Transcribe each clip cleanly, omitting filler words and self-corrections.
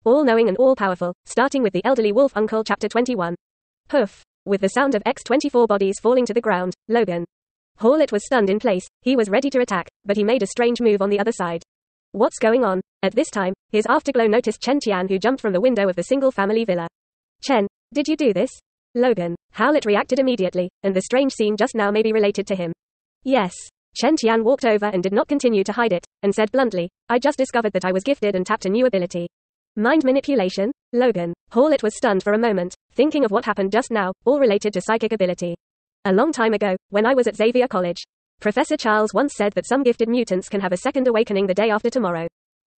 all-knowing and all-powerful, starting with the elderly wolf uncle. Chapter 21. Poof. With the sound of X-24 bodies falling to the ground, Logan Hawlett was stunned in place. He was ready to attack, but he made a strange move on the other side. What's going on? At this time, his afterglow noticed Chen Tian, who jumped from the window of the single-family villa. Chen, did you do this? Logan Howlett reacted immediately, and the strange scene just now may be related to him. Yes. Chen Tian walked over and did not continue to hide it, and said bluntly, I just discovered that I was gifted and tapped a new ability. Mind manipulation? Logan Hawlett was stunned for a moment, thinking of what happened just now, all related to psychic ability. A long time ago, when I was at Xavier College, Professor Charles once said that some gifted mutants can have a second awakening the day after tomorrow.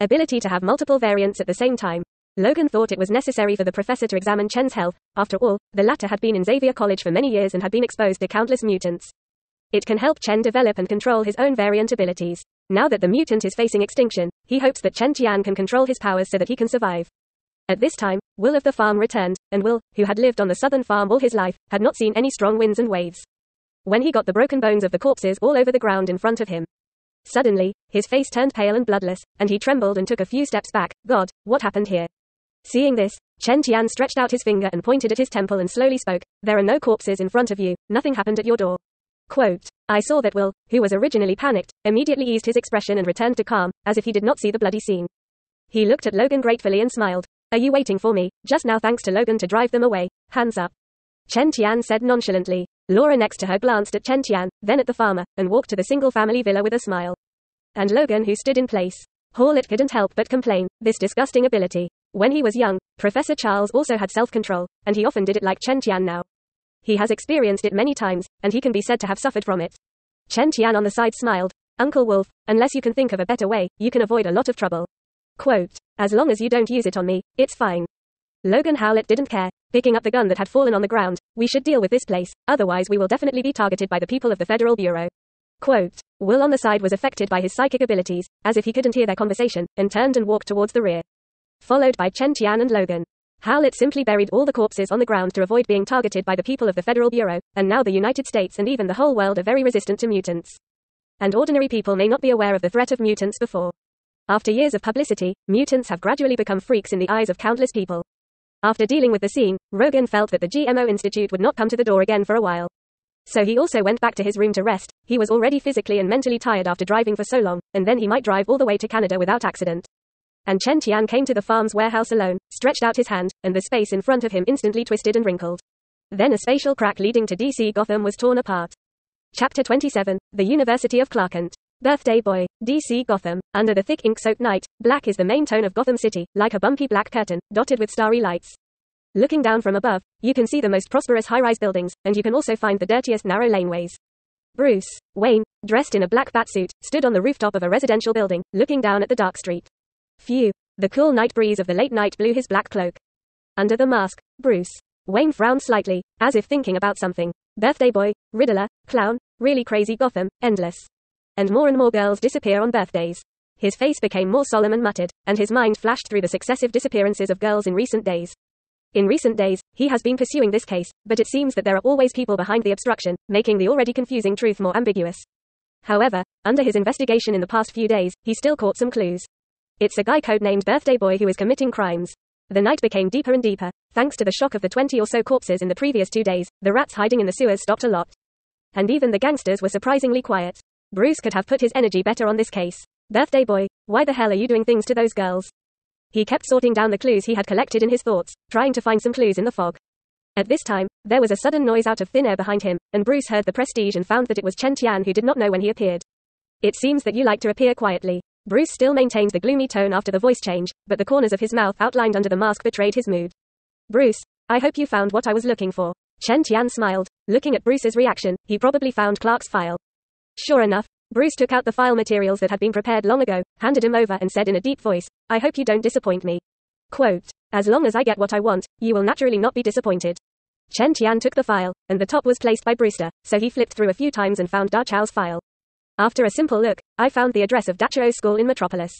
Ability to have multiple variants at the same time. Logan thought it was necessary for the professor to examine Chen's health. After all, the latter had been in Xavier College for many years and had been exposed to countless mutants. It can help Chen develop and control his own variant abilities. Now that the mutant is facing extinction, he hopes that Chen Tian can control his powers so that he can survive. At this time, Will of the farm returned, and Will, who had lived on the southern farm all his life, had not seen any strong winds and waves. When he got the broken bones of the corpses all over the ground in front of him, suddenly, his face turned pale and bloodless, and he trembled and took a few steps back. God, what happened here? Seeing this, Chen Tian stretched out his finger and pointed at his temple and slowly spoke, there are no corpses in front of you, nothing happened at your door. Quote, I saw that Will, who was originally panicked, immediately eased his expression and returned to calm, as if he did not see the bloody scene. He looked at Logan gratefully and smiled. Are you waiting for me? Just now, thanks to Logan to drive them away. Hands up. Chen Tian said nonchalantly. Laura next to her glanced at Chen Tian, then at the farmer, and walked to the single-family villa with a smile. And Logan, who stood in place. Hawlett couldn't help but complain, this disgusting ability. When he was young, Professor Charles also had self-control, and he often did it like Chen Tian now. He has experienced it many times, and he can be said to have suffered from it. Chen Tian on the side smiled. Uncle Wolf, unless you can think of a better way, you can avoid a lot of trouble. Quote, as long as you don't use it on me, it's fine. Logan Howlett didn't care, picking up the gun that had fallen on the ground. We should deal with this place, otherwise we will definitely be targeted by the people of the Federal Bureau. Quote, Will on the side was affected by his psychic abilities, as if he couldn't hear their conversation, and turned and walked towards the rear. Followed by Chen Tian and Logan. Howlett simply buried all the corpses on the ground to avoid being targeted by the people of the Federal Bureau, and now the United States and even the whole world are very resistant to mutants. And ordinary people may not be aware of the threat of mutants before. After years of publicity, mutants have gradually become freaks in the eyes of countless people. After dealing with the scene, Rogan felt that the GMO Institute would not come to the door again for a while. So he also went back to his room to rest. He was already physically and mentally tired after driving for so long, and then he might drive all the way to Canada without accident. And Chen Tian came to the farm's warehouse alone, stretched out his hand, and the space in front of him instantly twisted and wrinkled. Then a spatial crack leading to DC Gotham was torn apart. Chapter 27, The University of Clark Kent. Birthday Boy, DC Gotham. Under the thick ink-soaked night, black is the main tone of Gotham City, like a bumpy black curtain, dotted with starry lights. Looking down from above, you can see the most prosperous high-rise buildings, and you can also find the dirtiest narrow laneways. Bruce Wayne, dressed in a black batsuit, stood on the rooftop of a residential building, looking down at the dark street. Phew. The cool night breeze of the late night blew his black cloak. Under the mask, Bruce Wayne frowned slightly, as if thinking about something. Birthday boy, Riddler, clown, really crazy Gotham, endless. And more girls disappear on birthdays. His face became more solemn and muttered, and his mind flashed through the successive disappearances of girls in recent days. In recent days, he has been pursuing this case, but it seems that there are always people behind the obstruction, making the already confusing truth more ambiguous. However, under his investigation in the past few days, he still caught some clues. It's a guy codenamed Birthday Boy who is committing crimes. The night became deeper and deeper. Thanks to the shock of the 20 or so corpses in the previous 2 days, the rats hiding in the sewers stopped a lot. And even the gangsters were surprisingly quiet. Bruce could have put his energy better on this case. Birthday Boy, why the hell are you doing things to those girls? He kept sorting down the clues he had collected in his thoughts, trying to find some clues in the fog. At this time, there was a sudden noise out of thin air behind him, and Bruce heard the prestige and found that it was Chen Tian, who did not know when he appeared. It seems that you like to appear quietly. Bruce still maintained the gloomy tone after the voice change, but the corners of his mouth outlined under the mask betrayed his mood. Bruce, I hope you found what I was looking for. Chen Tian smiled. Looking at Bruce's reaction, he probably found Clark's file. Sure enough, Bruce took out the file materials that had been prepared long ago, handed him over and said in a deep voice, I hope you don't disappoint me. Quote, as long as I get what I want, you will naturally not be disappointed. Chen Tian took the file, and the top was placed by Brewster, so he flipped through a few times and found Da Chao's file. After a simple look, I found the address of Da Chao's school in Metropolis.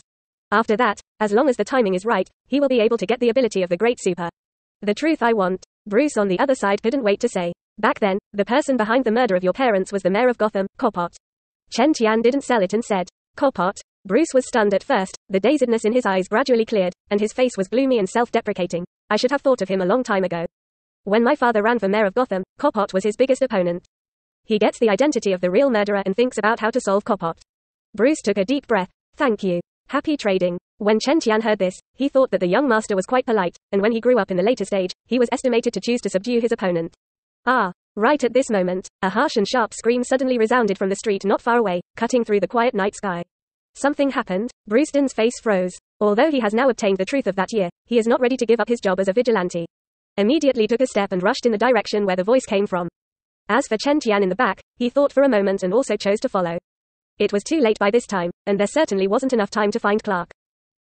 After that, as long as the timing is right, he will be able to get the ability of the Great Super. The truth I want. Bruce on the other side couldn't wait to say. Back then, the person behind the murder of your parents was the mayor of Gotham, Copot. Chen Tian didn't sell it and said, Copot? Bruce was stunned at first, the dazedness in his eyes gradually cleared, and his face was gloomy and self-deprecating. I should have thought of him a long time ago. When my father ran for mayor of Gotham, Copot was his biggest opponent. He gets the identity of the real murderer and thinks about how to solve Copot. Bruce took a deep breath. Thank you. Happy trading. When Chen Tian heard this, he thought that the young master was quite polite, and when he grew up in the later stage, he was estimated to choose to subdue his opponent. Ah! Right at this moment, a harsh and sharp scream suddenly resounded from the street not far away, cutting through the quiet night sky. Something happened. Brewston's face froze. Although he has now obtained the truth of that year, he is not ready to give up his job as a vigilante. Immediately took a step and rushed in the direction where the voice came from. As for Chen Tian in the back, he thought for a moment and also chose to follow. It was too late by this time, and there certainly wasn't enough time to find Clark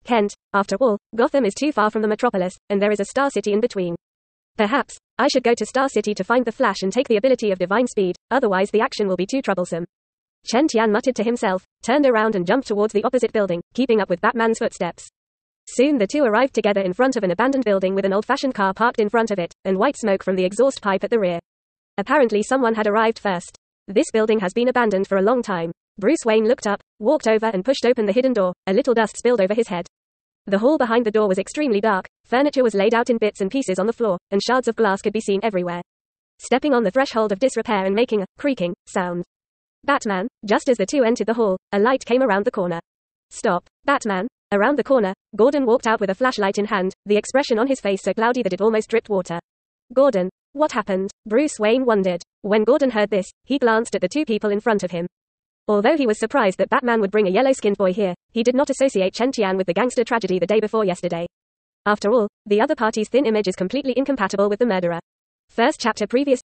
Kent. After all, Gotham is too far from the metropolis, and there is a Star City in between. Perhaps I should go to Star City to find the Flash and take the ability of divine speed, otherwise the action will be too troublesome. Chen Tian muttered to himself, turned around and jumped towards the opposite building, keeping up with Batman's footsteps. Soon the two arrived together in front of an abandoned building with an old-fashioned car parked in front of it, and white smoke from the exhaust pipe at the rear. Apparently someone had arrived first. This building has been abandoned for a long time. Bruce Wayne looked up, walked over and pushed open the hidden door. A little dust spilled over his head. The hall behind the door was extremely dark, furniture was laid out in bits and pieces on the floor, and shards of glass could be seen everywhere. Stepping on the threshold of disrepair and making a creaking sound. Batman, just as the two entered the hall, a light came around the corner. Stop, Batman. Around the corner, Gordon walked out with a flashlight in hand, the expression on his face so cloudy that it almost dripped water. Gordon, what happened? Bruce Wayne wondered. When Gordon heard this, he glanced at the two people in front of him. Although he was surprised that Batman would bring a yellow-skinned boy here, he did not associate Chen Tian with the gangster tragedy the day before yesterday. After all, the other party's thin image is completely incompatible with the murderer. First chapter previous